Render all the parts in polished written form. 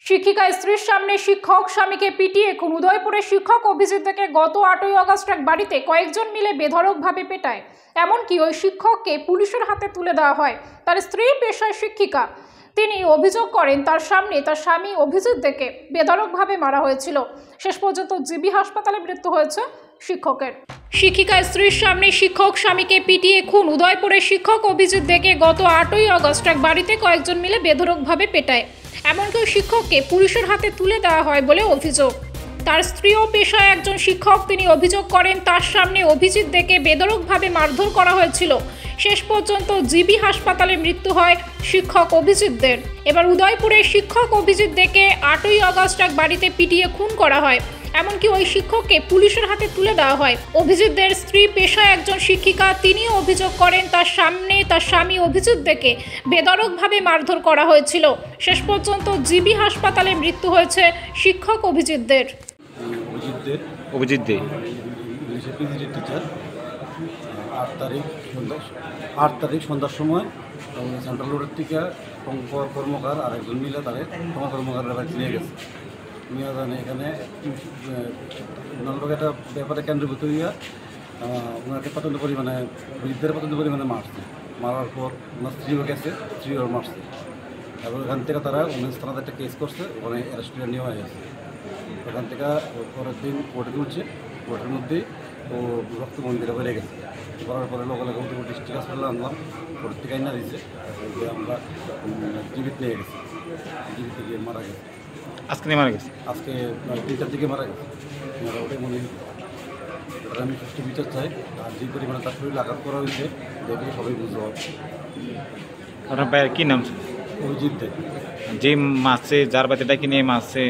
শিক্ষিকা স্ত্রীর সামনে শিক্ষক স্বামীকে পিটিয়ে খুন। উদয়পুরে শিক্ষক অভিজিৎ থেকে গত 8ই আগস্ট এক বাড়িতে কয়েকজন মিলে বেধড়কভাবে পেটায়। এমনকি ওই শিক্ষককে পুলিশের হাতে তুলে দেওয়া হয়। তার স্ত্রী পেশায় শিক্ষিকা। তিনি অভিযোগ করেন তার সামনে তার স্বামী অভিজিৎ থেকে বেধড়কভাবে মারা হয়েছিল। শেষ পর্যন্ত জিবি হাসপাতালে মৃত্যু হয়েছে শিক্ষকের। শিক্ষিকা স্ত্রীর সামনে শিক্ষক স্বামীকে পিটিয়ে খুন। উদয়পুরে শিক্ষক অভিজিৎ থেকে গত 8ই আগস্ট এক বাড়িতে কয়েকজন মিলে বেধড়কভাবে পেটায়। এমনকি শিক্ষককে পুলিশের হাতে তুলে দেওয়া হয় বলে অভিযোগ। তার স্ত্রীও পেশায় একজন শিক্ষক। তিনি অভিযোগ করেন তার সামনে অভিজিৎ দেখে বেধড়কভাবে মারধর করা হয়েছিল। শেষ পর্যন্ত জিবি হাসপাতালে মৃত্যু হয় শিক্ষক অভিজিৎদের। এবার উদয়পুরে শিক্ষক অভিজিৎ দেখে 8ই আগস্ট এক বাড়িতে পিটিয়ে খুন করা হয়। এমনকি ওই শিক্ষককে পুলিশের হাতে তুলে দেওয়া হয়। অভিজিৎদের স্ত্রী পেশায় একজন শিক্ষিকা। তিনিও অভিযোগ করেন তার সামনে তার স্বামী অভিজিৎ দেখে বেধড়কভাবে মারধর করা হয়েছিল। শেষ পর্যন্ত জিবি হাসপাতালে মৃত্যু হয়েছে শিক্ষক অভিজিৎদের। অভিজিৎ দে টিচার 8 তারিখ সন্ধ্যার সময় সেন্ট্রাল রোডের থেকে কর্মকার আর একজন মিলে তারে কর্মকারের বাড়িতে নিয়ে গেছে। নিয়ে জানে এখানে ওনার একটা ব্যাপারে কেন্দ্রীভূত হইয়া ওনাকে প্রচণ্ড পরিমাণে বৃদ্ধের প্রচণ্ড পরিমাণে মারছে। মারার পর ওনার স্ত্রীও গেছে, স্ত্রীও মারছে। এবং এখান থেকে তারা উমেন্স থানাতে একটা কেস করছে, ওখানে অ্যারেস্ট করে নেওয়া হয়েছে। ওখান থেকে পরের দিন কোর্টে তুলছে। কোর্টের মধ্যেই ও রক্ত মন্দিরে বেড়ে গেছে। করার পরে লোক ডিস্ট্রিক্ট হাসপাতালে আনলাম, কোর্ট থেকে আইনা দিয়েছে। আমরা জীবিত নিয়ে গেছি, জীবিত গিয়ে মারা গেছে। আজকে মারা গেছে, আজকে 3টার দিকে মারা গেছে। ওটাই মনে আমি সুষ্ঠু বিচার চাই। আর যে পরিমাণে তার শরীরে আঘাত করা হয়েছে দেখলে সবাই বুঝতে পারবে। আপনার ভাইয়ের কী নাম? অভিজিৎ দে। যে মাসে যার বাড়িতে ডাকি নিয়ে মাসে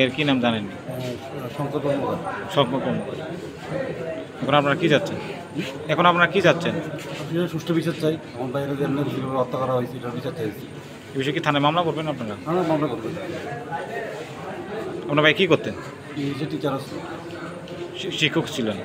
এর কী নাম জানেন? শঙ্কর কর্মকার। শঙ্কর কর্মকার। এখন আপনারা কী যাচ্ছেন? সুষ্ঠু বিচার চাই। আমার বাইরে যে যেভাবে হত্যা করা হয়েছে এটার বিচার চাইছি। এই বিষয়ে কি থানায় মামলা করবেন আপনারা? আমরা মামলা করবেন। আপনার ভাই কী করতেন? টিচার আছে, শিক্ষক ছিলেন।